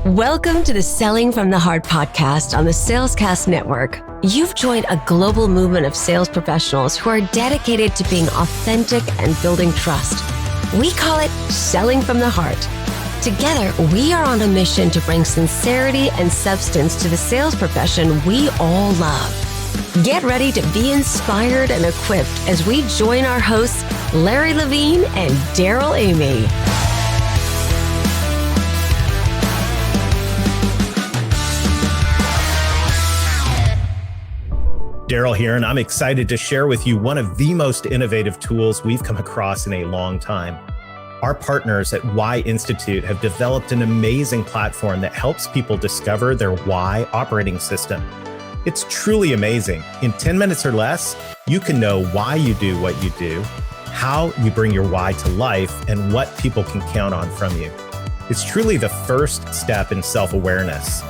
Welcome to the Selling from the Heart podcast on the Salescast Network. You've joined a global movement of sales professionals who are dedicated to being authentic and building trust. We call it Selling from the Heart. Together, we are on a mission to bring sincerity and substance to the sales profession we all love. Get ready to be inspired and equipped as we join our hosts, Larry Levine and Daryl Amy. Daryl here, and I'm excited to share with you one of the most innovative tools we've come across in a long time. Our partners at Why Institute have developed an amazing platform that helps people discover their why operating system. It's truly amazing. In 10 minutes or less, you can know why you do what you do, how you bring your why to life, and what people can count on from you. It's truly the first step in self-awareness.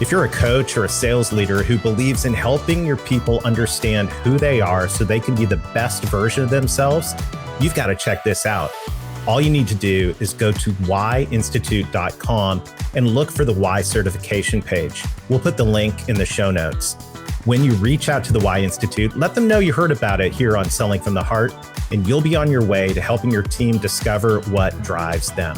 If you're a coach or a sales leader who believes in helping your people understand who they are so they can be the best version of themselves, you've got to check this out. All you need to do is go to whyinstitute.com and look for the Why certification page. We'll put the link in the show notes. When you reach out to the Why Institute, let them know you heard about it here on Selling from the Heart, and you'll be on your way to helping your team discover what drives them.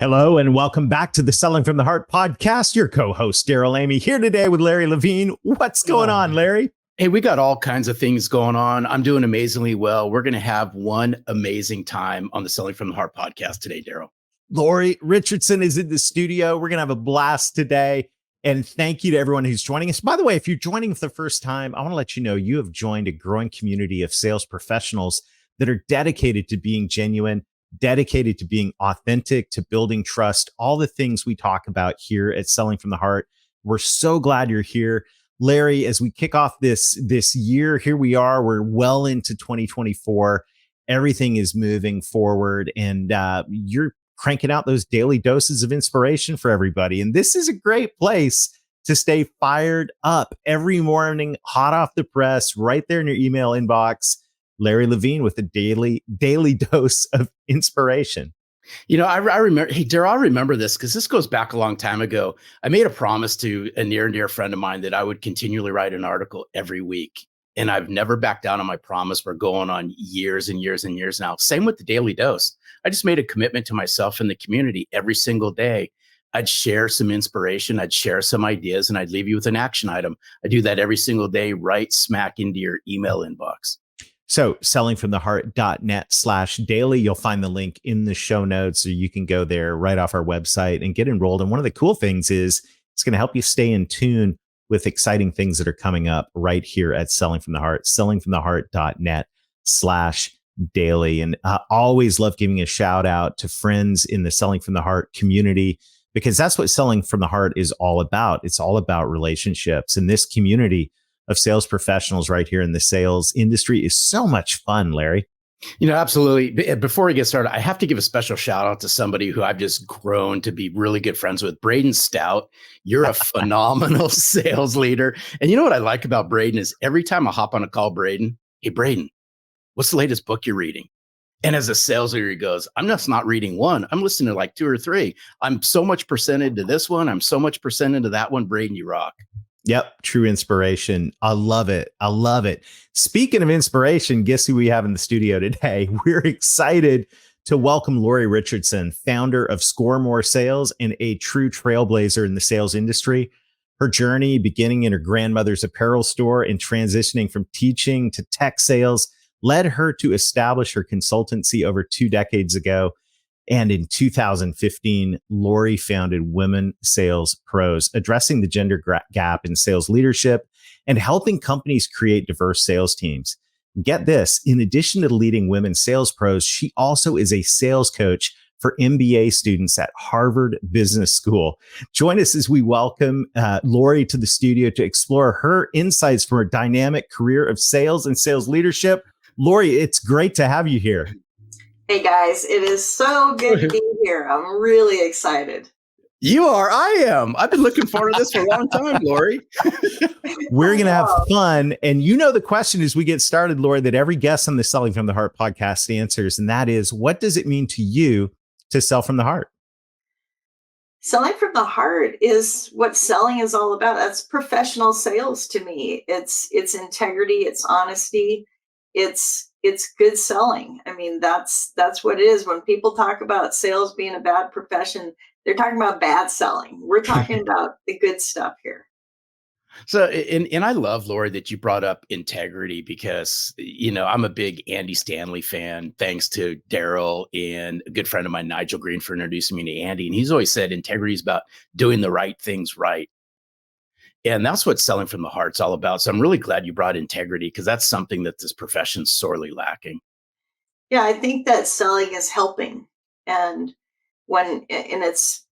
Hello, and welcome back to the Selling from the Heart podcast. Your co-host, Daryl Amy, here today with Larry Levine. What's going on, Larry? Hey, we got all kinds of things going on. I'm doing amazingly well. We're going to have one amazing time on the Selling from the Heart podcast today, Daryl. Lori Richardson is in the studio. We're going to have a blast today. And thank you to everyone who's joining us. By the way, if you're joining for the first time, I want to let you know you have joined a growing community of sales professionals that are dedicated to being genuine, dedicated to being authentic, to building trust, all the things we talk about here at Selling from the Heart. We're so glad you're here. Larry, as we kick off this year, here we are, we're well into 2024. Everything is moving forward, and you're cranking out those daily doses of inspiration for everybody. And this is a great place to stay fired up every morning, hot off the press, right there in your email inbox. Larry Levine with a daily dose of inspiration. You know, I remember, hey, Daryl, I remember this because this goes back a long time ago. I made a promise to a near and dear friend of mine that I would continually write an article every week. And I've never backed down on my promise. We're going on years and years and years now. Same with the daily dose. I just made a commitment to myself and the community every single day. I'd share some inspiration. I'd share some ideas, and I'd leave you with an action item. I do that every single day, right smack into your email inbox. So sellingfromtheheart.net/daily, you'll find the link in the show notes, so you can go there right off our website and get enrolled. And one of the cool things is it's going to help you stay in tune with exciting things that are coming up right here at Selling from the Heart, sellingfromtheheart.net/daily. And I always love giving a shout out to friends in the Selling from the Heart community, because that's what Selling from the Heart is all about. It's all about relationships. And this community of sales professionals right here in the sales industry is so much fun, Larry. You know, absolutely. Before we get started, I have to give a special shout out to somebody who I've just grown to be really good friends with, Braden Stout. You're a phenomenal sales leader. And you know what I like about Braden is every time I hop on a call, Braden, hey, Braden, what's the latest book you're reading? And as a sales leader, he goes, I'm just not reading one. I'm listening to like 2 or 3. I'm so much percentage to this one. I'm so much percentage to that one. Braden, you rock. Yep. True inspiration. I love it. I love it. Speaking of inspiration, guess who we have in the studio today? We're excited to welcome Lori Richardson, founder of Score More Sales and a true trailblazer in the sales industry. Her journey, beginning in her grandmother's apparel store and transitioning from teaching to tech sales, led her to establish her consultancy over 2 decades ago. And in 2015, Lori founded Women Sales Pros, addressing the gender gap in sales leadership and helping companies create diverse sales teams. Get this, in addition to leading Women Sales Pros, she also is a sales coach for MBA students at Harvard Business School. Join us as we welcome Lori to the studio to explore her insights from her dynamic career of sales and sales leadership. Lori, it's great to have you here. Hey guys, it is so good to be here. I'm really excited. You are. I am. I've been looking forward to this for a long time, Lori. We're going to have fun. And you know, the question as we get started, Lori, that every guest on the Selling from the Heart podcast answers. And that is, what does it mean to you to sell from the heart? Selling from the heart is what selling is all about. That's professional sales to me. It's integrity, it's honesty, it's good selling. I mean, that's what it is. When people talk about sales being a bad profession, they're talking about bad selling. We're talking about the good stuff here. So, and I love, Lori, that you brought up integrity because, I'm a big Andy Stanley fan, thanks to Daryl and a good friend of mine, Nigel Green, for introducing me to Andy. And he's always said integrity is about doing the right things right. And that's what selling from the heart's all about. So I'm really glad you brought integrity because that's something that this profession's sorely lacking. Yeah, I think that selling is helping. And when in its,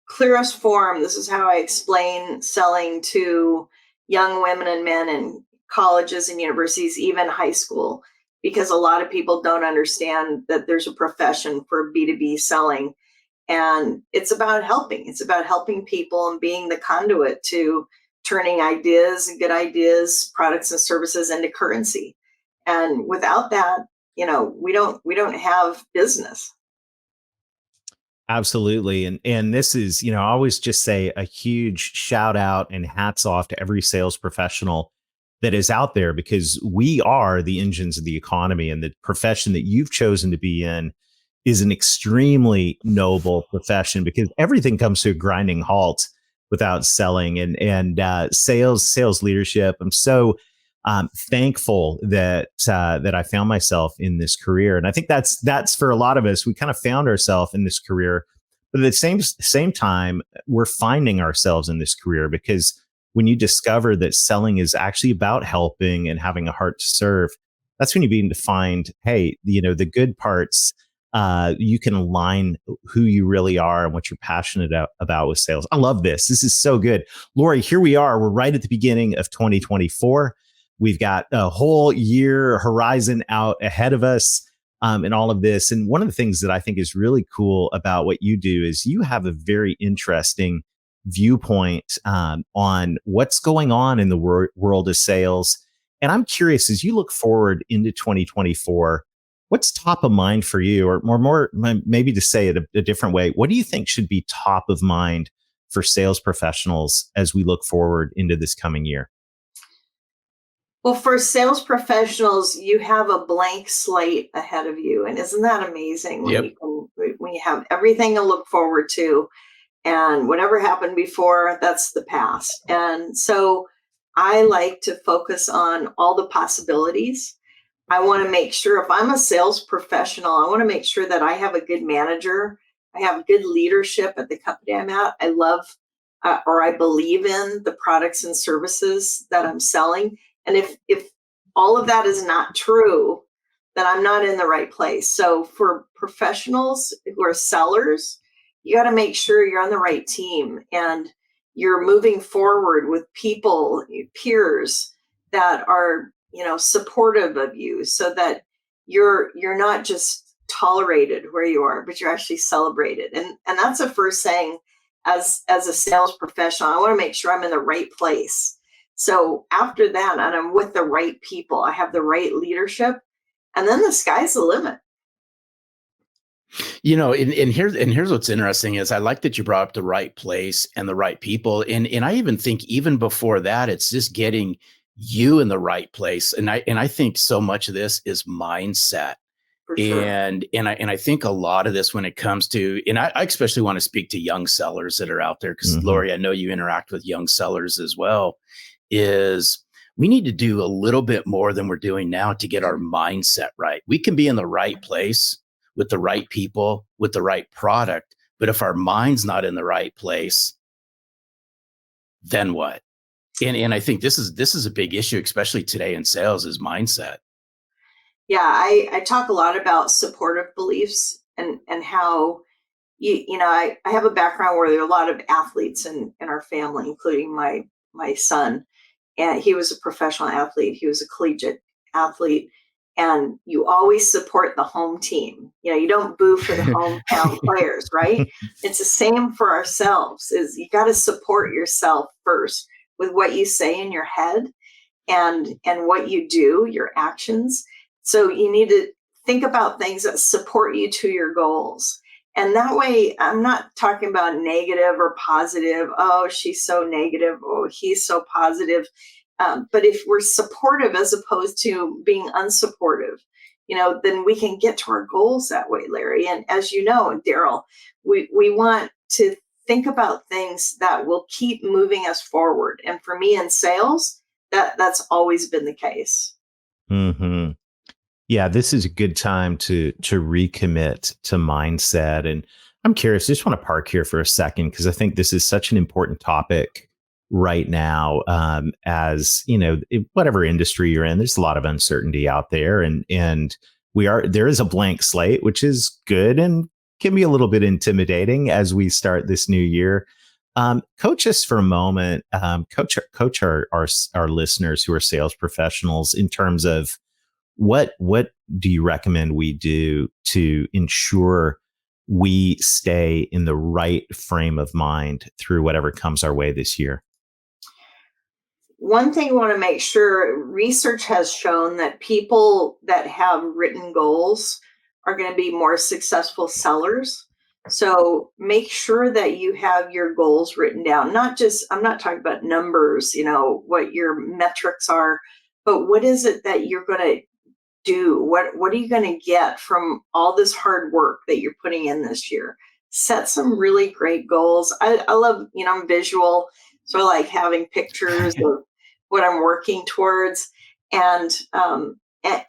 clearest form, this is how I explain selling to young women and men in colleges and universities, even high school, because a lot of people don't understand that there's a profession for B2B selling. And it's about helping. It's about helping people and being the conduit to turning ideas and good ideas, products and services into currency. And without that, we don't have business. Absolutely. And this is, I always just say a huge shout out and hats off to every sales professional that is out there, because we are the engines of the economy, and the profession that you've chosen to be in is an extremely noble profession, because everything comes to a grinding halt without selling and sales leadership. I'm so thankful that I found myself in this career, and I think that's for a lot of us. We kind of found ourselves in this career, but at the same time, we're finding ourselves in this career, because when you discover that selling is actually about helping and having a heart to serve, that's when you begin to find, hey, the good parts. You can align who you really are and what you're passionate about with sales. I love this. This is so good. Lori, here we are. We're right at the beginning of 2024. We've got a whole year horizon out ahead of us in all of this. And one of the things that I think is really cool about what you do is you have a very interesting viewpoint on what's going on in the world of sales. And I'm curious, as you look forward into 2024, what's top of mind for you, or more maybe to say it a different way, what do you think should be top of mind for sales professionals as we look forward into this coming year? Well, for sales professionals, you have a blank slate ahead of you. And isn't that amazing when Yep. when you have everything to look forward to, and whatever happened before, that's the past. And so I like to focus on all the possibilities. I want to make sure, if I'm a sales professional, I want to make sure that I have a good manager. I have good leadership at the company I'm at. I love or I believe in the products and services that I'm selling. And if all of that is not true, then I'm not in the right place. So for professionals who are sellers, you got to make sure you're on the right team and you're moving forward with people, peers that are, supportive of you, so that you're not just tolerated where you are, but you're actually celebrated. And that's the first thing. As a sales professional, I want to make sure I'm in the right place. So after that, and I'm with the right people, I have the right leadership, and then the sky's the limit. And here's what's interesting is I like that you brought up the right place and the right people. And I even think even before that, it's just getting you in the right place. And I think so much of this is mindset. For sure. And I think a lot of this when it comes to, and I especially want to speak to young sellers that are out there, because Mhm. Lori, I know you interact with young sellers as well, is we need to do a little bit more than we're doing now to get our mindset right. We can be in the right place with the right people, with the right product, but if our mind's not in the right place, then what? And I think this is a big issue, especially today in sales, is mindset. Yeah, I talk a lot about supportive beliefs and how I have a background where there are a lot of athletes in our family, including my son. And he was a professional athlete. He was a collegiate athlete. and you always support the home team. You don't boo for the hometown players, right? It's the same for ourselves, is you got to support yourself first with what you say in your head and what you do, your actions. So you need to think about things that support you to your goals. And that way, I'm not talking about negative or positive. Oh, she's so negative. Oh, he's so positive. But if we're supportive as opposed to being unsupportive, then we can get to our goals that way, Larry. And as you know, Daryl, we want to think about things that will keep moving us forward. And for me in sales, that's always been the case. Mm-hmm. Yeah, this is a good time to recommit to mindset. And I'm curious, I just want to park here for a second, because I think this is such an important topic right now. As whatever industry you're in, there's a lot of uncertainty out there, and there is a blank slate, which is good and can be a little bit intimidating as we start this new year. Coach us for a moment, coach our listeners who are sales professionals in terms of what do you recommend we do to ensure we stay in the right frame of mind through whatever comes our way this year? One thing I want to make sure, research has shown that people that have written goals are going to be more successful sellers. So make sure that you have your goals written down. I'm not talking about numbers, what your metrics are, but what is it that you're going to do? What are you going to get from all this hard work that you're putting in this year? Set some really great goals. I love, I'm visual, so I like having pictures of what I'm working towards, and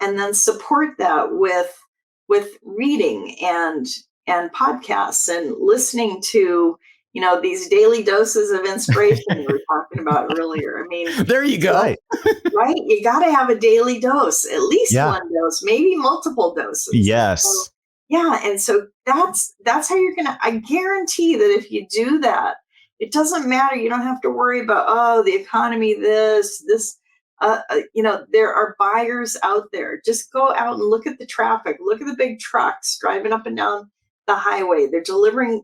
then support that with reading and podcasts and listening to these daily doses of inspiration we were talking about earlier. I mean, there you go. Right? You got to have a daily dose, at least one dose, maybe multiple doses. Yes. So, yeah. And so that's how you're going to, I guarantee that if you do that, it doesn't matter. You don't have to worry about, the economy, this, there are buyers out there. Just go out and look at the traffic, look at the big trucks driving up and down the highway. They're delivering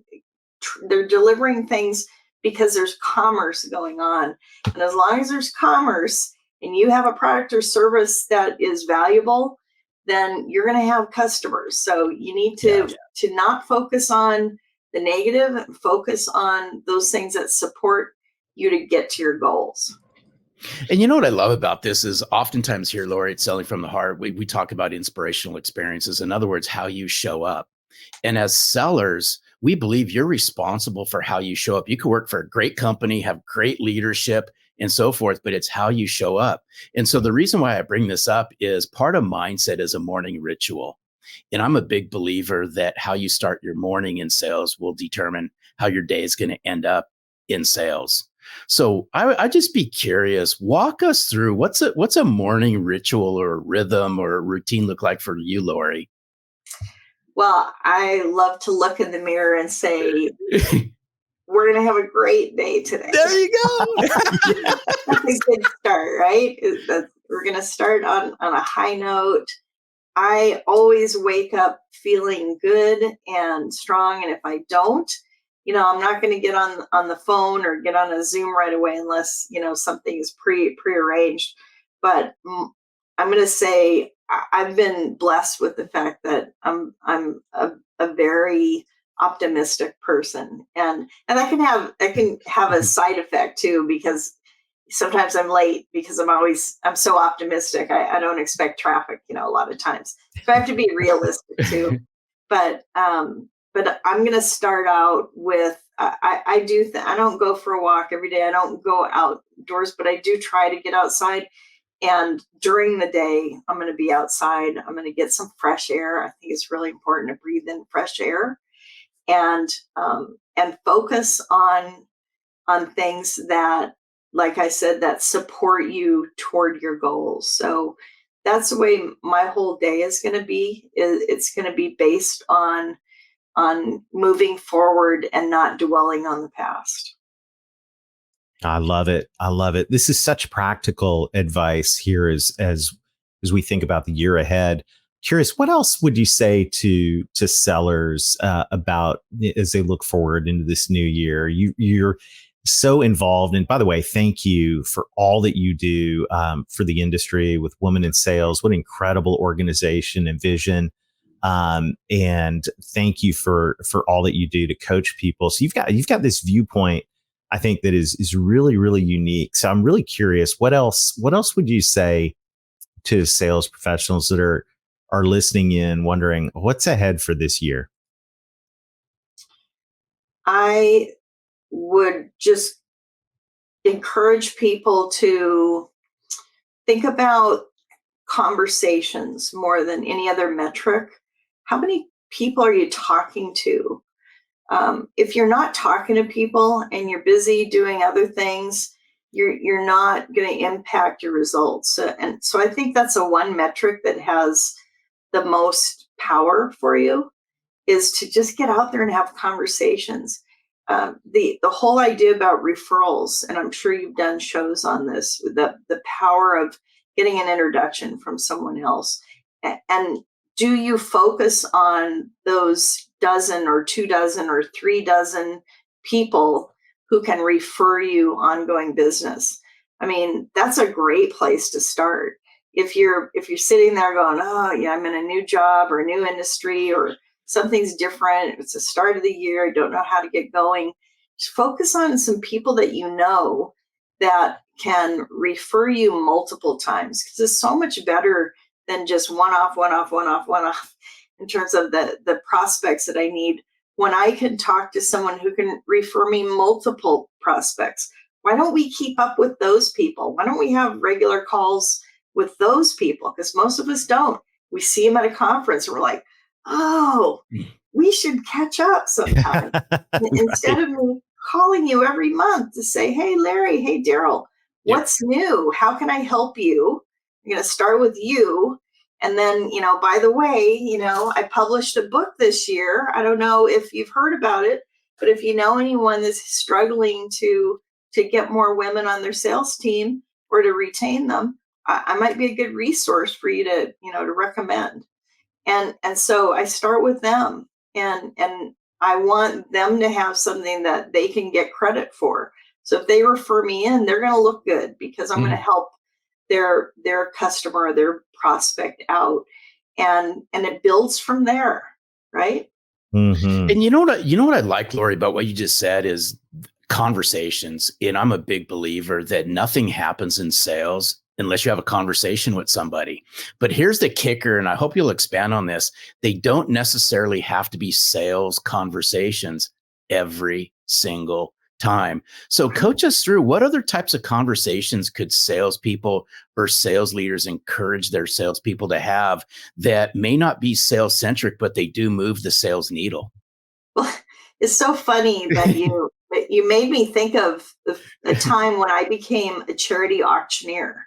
things because there's commerce going on. And as long as there's commerce and you have a product or service that is valuable, then you're going to have customers. So you need to not focus on the negative, and focus on those things that support you to get to your goals. And you know what I love about this is oftentimes here, Lori, it's Selling from the Heart. We talk about inspirational experiences. In other words, how you show up. And as sellers, we believe you're responsible for how you show up. You could work for a great company, have great leadership and so forth, but it's how you show up. And so the reason why I bring this up is part of mindset is a morning ritual. And I'm a big believer that how you start your morning in sales will determine how your day is going to end up in sales. So I just be curious, walk us through what's a morning ritual or rhythm or routine look like for you, Lori? Well, I love to look in the mirror and say, we're going to have a great day today. There you go. That's a good start, right? We're going to start on a high note. I always wake up feeling good and strong. And if I don't, I'm not going to get on the phone or get on a Zoom right away unless, something is prearranged. But I'm going to say I've been blessed with the fact that I'm a very optimistic person, and that can have a side effect too, because sometimes I'm late because I'm so optimistic. I don't expect traffic, a lot of times. So I have to be realistic too. But I'm going to start out with, I don't go for a walk every day. I don't go outdoors, but I do try to get outside. And during the day, I'm going to be outside. I'm going to get some fresh air. I think it's really important to breathe in fresh air and focus on things that, like I said, that support you toward your goals. So that's the way my whole day is going to be. It's going to be based on moving forward and not dwelling on the past. I love it. This is such practical advice here as as we think about the year ahead. Curious, what else would you say to sellers about as they look forward into this new year? You're so involved, and by the way, thank you for all that you do for the industry with Women in Sales. What an incredible organization and vision! And thank you for all that you do to coach people. So you've got this viewpoint, I think, that is really, really unique. So I'm really curious, what else would you say to sales professionals that are listening in, wondering what's ahead for this year? I would just encourage people to think about conversations more than any other metric. How many people are you talking to? If you're not talking to people and you're busy doing other things, you're not going to impact your results. And so I think that's a one metric that has the most power for you, is to just get out there and have conversations. The whole idea about referrals, and I'm sure you've done shows on this, the power of getting an introduction from someone else. And do you focus on those dozen or 2 dozen or 3 dozen people who can refer you ongoing business? I mean, that's a great place to start. If you're sitting there going, oh yeah, I'm in a new job or a new industry or something's different, it's the start of the year, I don't know how to get going, just focus on some people that you know that can refer you multiple times, because it's so much better than just one off in terms of the prospects that I need. When I can talk to someone who can refer me multiple prospects, why don't we keep up with those people? Why don't we have regular calls with those people? Because most of us don't. We see them at a conference and we're like, oh, we should catch up sometime. Instead of me calling you every month to say, hey, Larry, hey, Daryl, what's new? How can I help you? I'm going to start with you. And then, by the way, I published a book this year. I don't know if you've heard about it, but if you know anyone that's struggling to get more women on their sales team or to retain them, I might be a good resource for you to recommend. And so I start with them, and I want them to have something that they can get credit for. So if they refer me in, they're going to look good because I'm going to help their customer, their prospect out, and it builds from there, right? Mm-hmm. And you know what I like, Lori, about what you just said is conversations. And I'm a big believer that nothing happens in sales unless you have a conversation with somebody. But here's the kicker, and I hope you'll expand on this. They don't necessarily have to be sales conversations every single time. So coach us through, what other types of conversations could salespeople or sales leaders encourage their salespeople to have that may not be sales centric, but they do move the sales needle? Well, it's so funny that you made me think of a time when I became a charity auctioneer.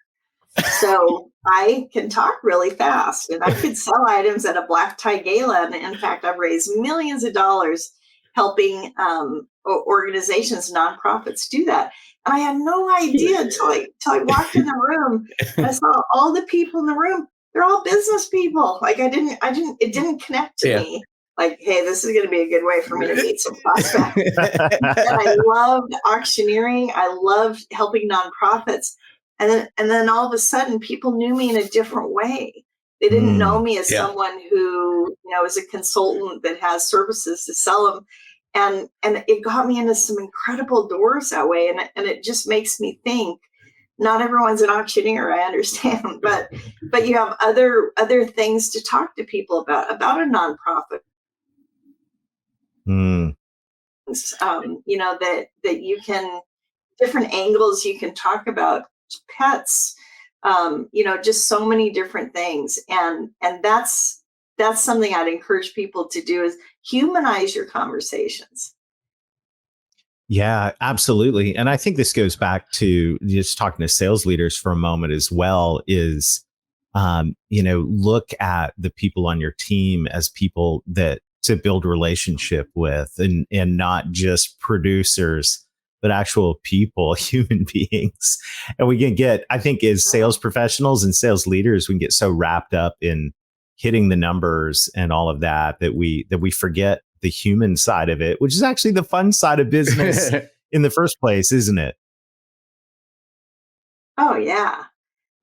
So I can talk really fast, and I could sell items at a black tie gala. And in fact, I've raised millions of dollars helping organizations, nonprofits do that. And I had no idea until I walked in the room and I saw all the people in the room. They're all business people. Like it didn't connect to me. Like, hey, this is going to be a good way for me to meet some prospects. And I loved auctioneering. I loved helping nonprofits. And then all of a sudden, people knew me in a different way. They didn't know me as someone who, is a consultant that has services to sell them. And it got me into some incredible doors that way. And it just makes me think, not everyone's an auctioneer, I understand, but you have other things to talk to people about a nonprofit. That you can, different angles you can talk about, pets, just so many different things. And that's something I'd encourage people to do, is humanize your conversations. Yeah, absolutely. And I think this goes back to just talking to sales leaders for a moment as well, is, look at the people on your team as people that to build relationship with, and not just producers but actual people, human beings. And we can get, I think, as sales professionals and sales leaders, we can get so wrapped up in hitting the numbers and all of that that we forget the human side of it, which is actually the fun side of business in the first place, isn't it? Oh yeah. I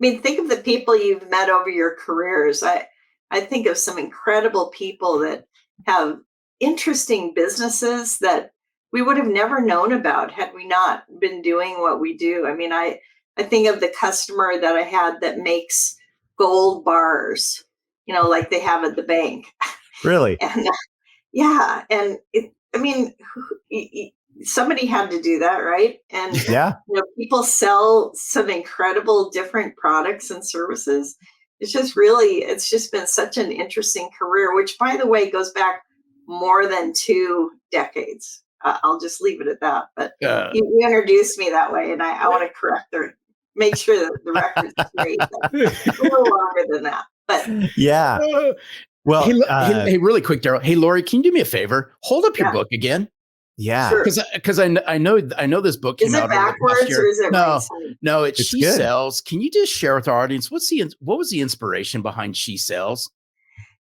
mean, think of the people you've met over your careers. I think of some incredible people that have interesting businesses that we would have never known about had we not been doing what we do. I mean, I think of the customer that I had that makes gold bars, like they have at the bank. Really? And yeah, and I mean, somebody had to do that, right? And Yeah. people sell some incredible different products and services. It's just been such an interesting career, which, by the way, goes back more than 2 decades. I'll just leave it at that. But you introduced me that way, and I want to make sure that the record's straight. A little longer than that, but yeah. Well, hey, really quick, Daryl. Hey, Lori, can you do me a favor? Hold up your book again. Yeah, sure. Because I know this book came out. Is it backwards or is it right? No, it's She good. Sells. Can you just share with our audience what was the inspiration behind She Sells?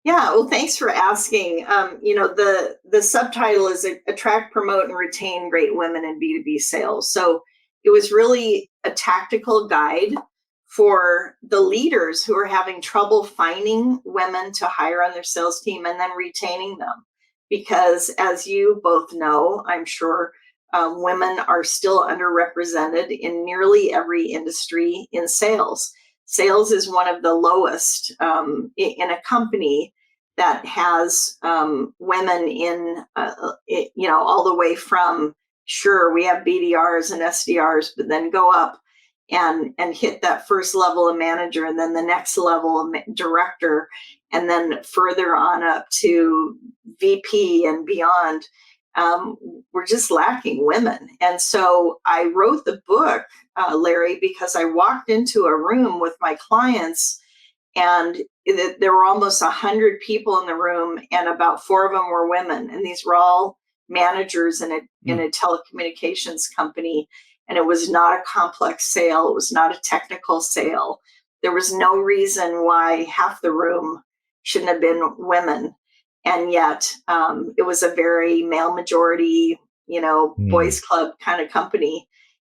Yeah, well, thanks for asking. The subtitle is Attract, Promote, and Retain Great Women in B2B Sales. So it was really a tactical guide for the leaders who are having trouble finding women to hire on their sales team and then retaining them. Because as you both know, I'm sure women are still underrepresented in nearly every industry in sales. Sales is one of the lowest in a company that has women in, all the way from, sure, we have BDRs and SDRs, but then go up and hit that first level of manager, and then the next level of director, and then further on up to VP and beyond. We're just lacking women. And so I wrote the book, Larry, because I walked into a room with my clients, and there were almost 100 people in the room, and about 4 of them were women. And these were all managers in a telecommunications company. And it was not a complex sale. It was not a technical sale. There was no reason why half the room shouldn't have been women. And yet it was a very male majority, boys club kind of company,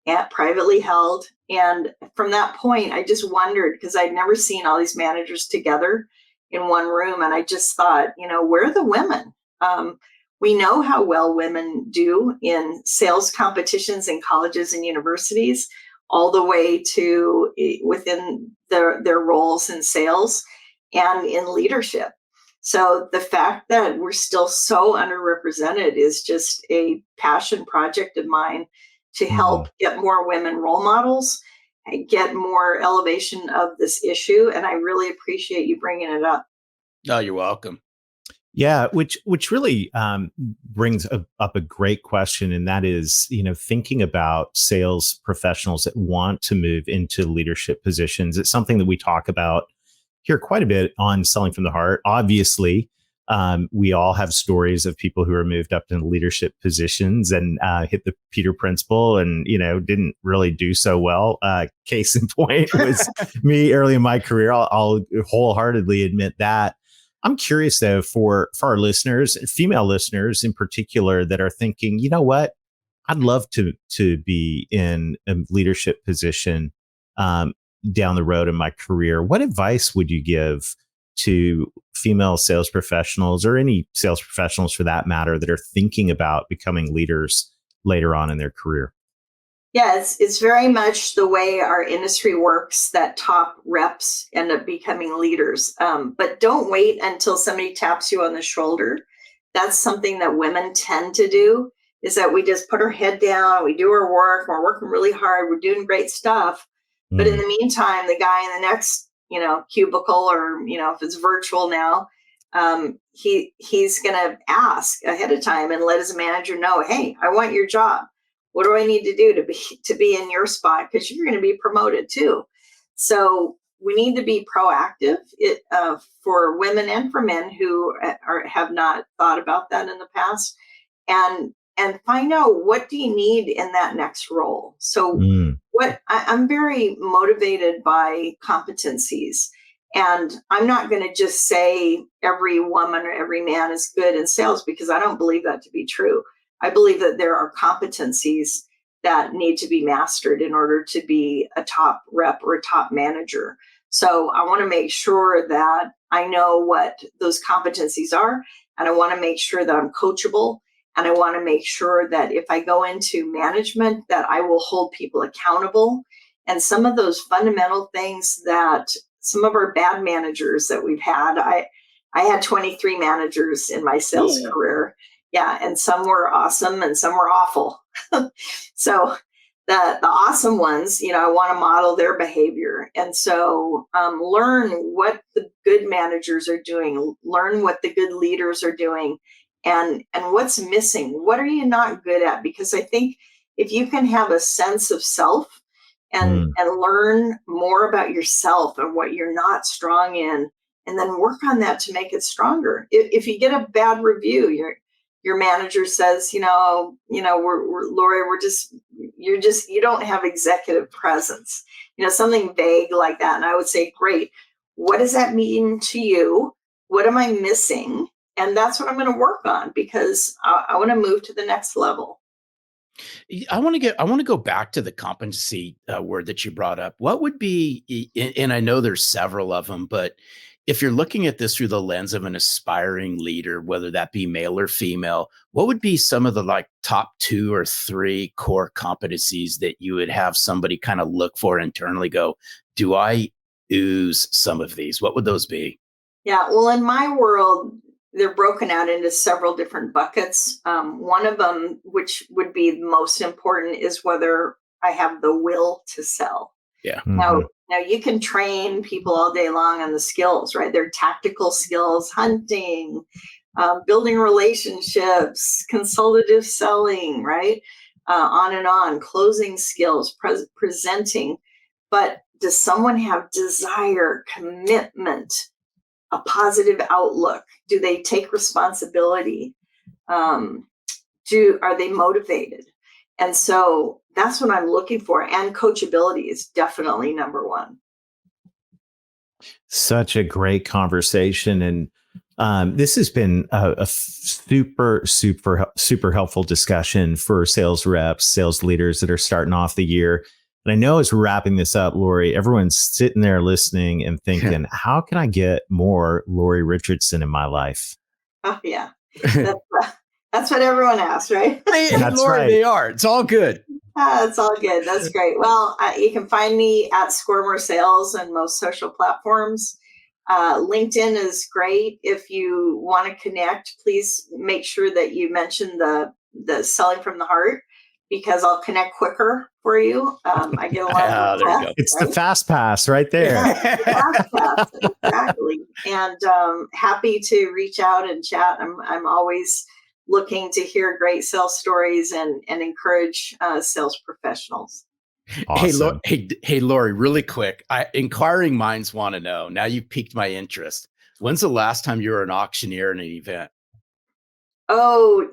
and privately held. And from that point, I just wondered, because I'd never seen all these managers together in one room. And I just thought, where are the women? We know how well women do in sales competitions in colleges and universities, all the way to within their roles in sales and in leadership. So the fact that we're still so underrepresented is just a passion project of mine to help get more women role models, and get more elevation of this issue. And I really appreciate you bringing it up. Oh, you're welcome. Yeah, which really brings up a great question, and that is, thinking about sales professionals that want to move into leadership positions. It's something that we talk about here quite a bit on Selling from the Heart. Obviously, we all have stories of people who are moved up in leadership positions and hit the Peter Principle and, didn't really do so well. Case in point was me early in my career. I'll wholeheartedly admit that. I'm curious, though, for our listeners, female listeners in particular, that are thinking, you know what, I'd love to be in a leadership position down the road in my career. What advice would you give to female sales professionals, or any sales professionals for that matter, that are thinking about becoming leaders later on in their career? Yeah, it's very much the way our industry works that top reps end up becoming leaders. But don't wait until somebody taps you on the shoulder. That's something that women tend to do, is that we just put our head down, we do our work, we're working really hard, we're doing great stuff. But in the meantime, the guy in the next, cubicle, or, if it's virtual now, he's going to ask ahead of time and let his manager know, hey, I want your job. What do I need to do to be in your spot? Because you're going to be promoted too. So we need to be proactive for women and for men who have not thought about that in the past, and and find out, what do you need in that next role. So I'm very motivated by competencies. And I'm not going to just say every woman or every man is good in sales, because I don't believe that to be true. I believe that there are competencies that need to be mastered in order to be a top rep or a top manager. So I want to make sure that I know what those competencies are, and I want to make sure that I'm coachable, and I want to make sure that if I go into management, that I will hold people accountable. And some of those fundamental things that some of our bad managers that we've had, I had 23 managers in my sales career. Yeah. And some were awesome and some were awful. So the awesome ones, I want to model their behavior. And so learn what the good managers are doing, learn what the good leaders are doing, and what's missing. What are you not good at? Because I think if you can have a sense of self and learn more about yourself and what you're not strong in, and then work on that to make it stronger. If you get a bad review, your manager says, Lori, you don't have executive presence, something vague like that. And I would say, great, what does that mean to you? What am I missing? And that's what I'm going to work on, because I want to move to the next level. I want to go back to the competency word that you brought up. What would be, and I know there's several of them, but if you're looking at this through the lens of an aspiring leader, whether that be male or female, what would be some of the top 2 or 3 core competencies that you would have somebody kind of look for internally, go, do I ooze some of these? What would those be? Yeah, well, in my world, they're broken out into several different buckets. One of them, which would be most important, is whether I have the will to sell. Yeah. Now you can train people all day long on the skills, right? They're tactical skills, hunting, building relationships, consultative selling, right? On and on, closing skills, presenting. But does someone have desire, commitment, a positive outlook? Do they take responsibility? Are they motivated? And so that's what I'm looking for. And coachability is definitely number one. Such a great conversation. And this has been a super, super, super helpful discussion for sales reps, sales leaders that are starting off the year. And I know as we're wrapping this up, Lori, everyone's sitting there listening and thinking, how can I get more Lori Richardson in my life? Oh, yeah. That's what everyone asks, right? That's Lori, right. They are. It's all good. It's all good. That's great. Well, you can find me at Score More Sales on most social platforms. LinkedIn is great. If you want to connect, please make sure that you mention the Selling from the Heart, because I'll connect quicker for you. I get a lot of requests. It's right? The fast pass right there. Yeah, fast pass, exactly. And happy to reach out and chat. I'm always looking to hear great sales stories and encourage sales professionals. Awesome. Hey, Lori, really quick. Inquiring minds want to know. Now you've piqued my interest. When's the last time you were an auctioneer in an event? Oh,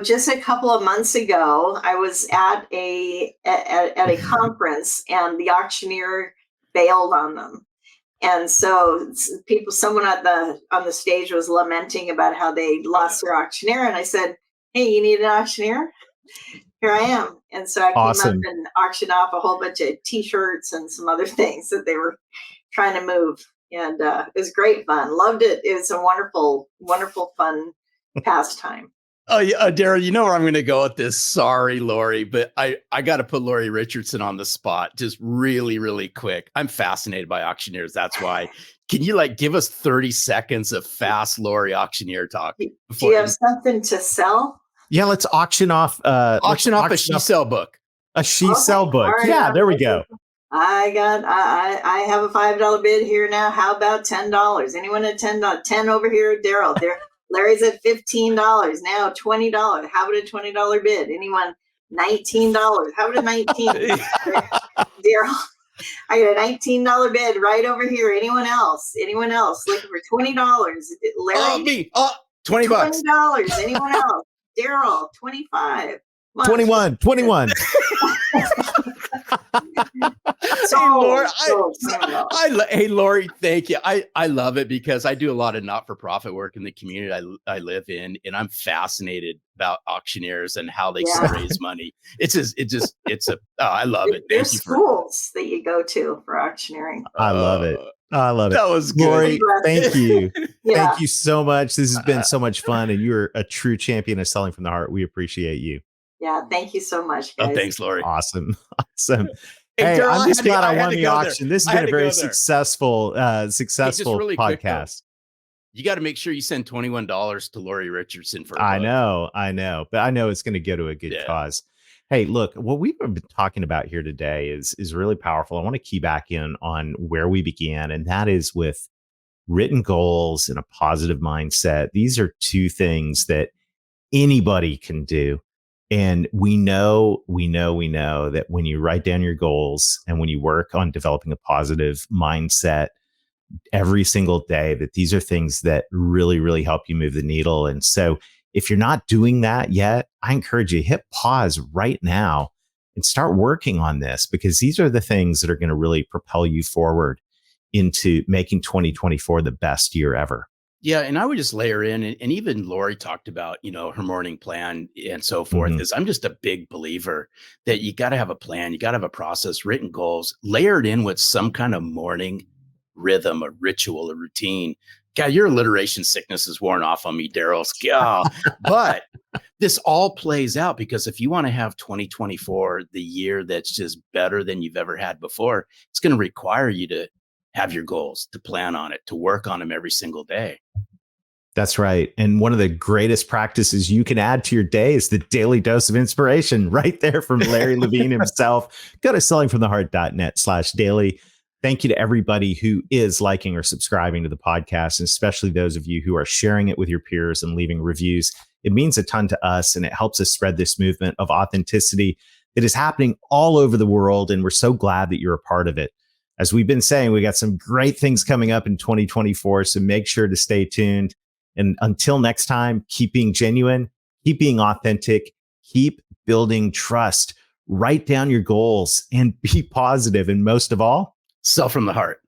just a couple of months ago, I was at a conference, and the auctioneer bailed on them. And so someone on the stage was lamenting about how they lost their auctioneer. And I said, hey, you need an auctioneer? Here I am. And so I came up and auctioned off a whole bunch of T-shirts and some other things that they were trying to move. And it was great fun. Loved it. It was a wonderful, wonderful, fun pastime. Oh, yeah, Daryl, you know where I'm going to go with this. Sorry, Lori, but I got to put Lori Richardson on the spot just really, really quick. I'm fascinated by auctioneers. That's why. Can you give us 30 seconds of fast Lori auctioneer talk? Do you have something to sell? Yeah, let's auction off a she sell book. A she sell book. Right, yeah, there we go. I have a $5 bid here now. How about $10? Anyone at $10? 10 over here, Daryl. There. Larry's at $15 now, $20. How about a $20 bid? Anyone? $19. How about a $19? Daryl, I got a $19 bid right over here. Anyone else? Looking for $20? Larry, me. $20. $20. Anyone else? Daryl, 25. 21. Hey, Lori, So, hey, Lori, thank you. I love it because I do a lot of not-for-profit work in the community I live in, and I'm fascinated about auctioneers and how they Yeah. raise money. I love it. There's Thank you for schools that you go to for auctioneering. I love it. I love it. That was good. Lori, thank you. Yeah. Thank you so much. This has been so much fun, and you're a true champion of selling from the heart. We appreciate you. Yeah. Thank you so much, guys. Oh, thanks, Lori. Awesome. Awesome. Hey, Hey, Daryl, I'm just glad I won had to the go there. auction. This I has had been a to very go there. successful really quick, though. podcast. You got to make sure you send $21 to Lori Richardson for. I know, but I know it's going to go to a good cause. Hey, look, what we've been talking about here today is really powerful. I want to key back in on where we began, and that is with written goals and a positive mindset. These are two things that anybody can do. And we know that when you write down your goals and when you work on developing a positive mindset every single day, that these are things that really, really help you move the needle. And so if you're not doing that yet, I encourage you to hit pause right now and start working on this, because these are the things that are going to really propel you forward into making 2024 the best year ever. Yeah, and I would just layer in, and even Lori talked about, her morning plan and so forth. Mhm. Is I'm just a big believer that you got to have a plan, you got to have a process, written goals, layered in with some kind of morning rhythm, a ritual, a routine. God, your alliteration sickness is worn off on me, Daryl. But this all plays out because if you want to have 2024, the year that's just better than you've ever had before, it's going to require you to have your goals, to plan on it, to work on them every single day. That's right. And one of the greatest practices you can add to your day is the daily dose of inspiration right there from Larry Levine himself. Go to sellingfromtheheart.net/daily. Thank you to everybody who is liking or subscribing to the podcast, and especially those of you who are sharing it with your peers and leaving reviews. It means a ton to us, and it helps us spread this movement of authenticity that is happening all over the world. And we're so glad that you're a part of it. As we've been saying, we got some great things coming up in 2024. So make sure to stay tuned. And until next time, keep being genuine, keep being authentic, keep building trust, write down your goals and be positive. And most of all, Sell from the heart.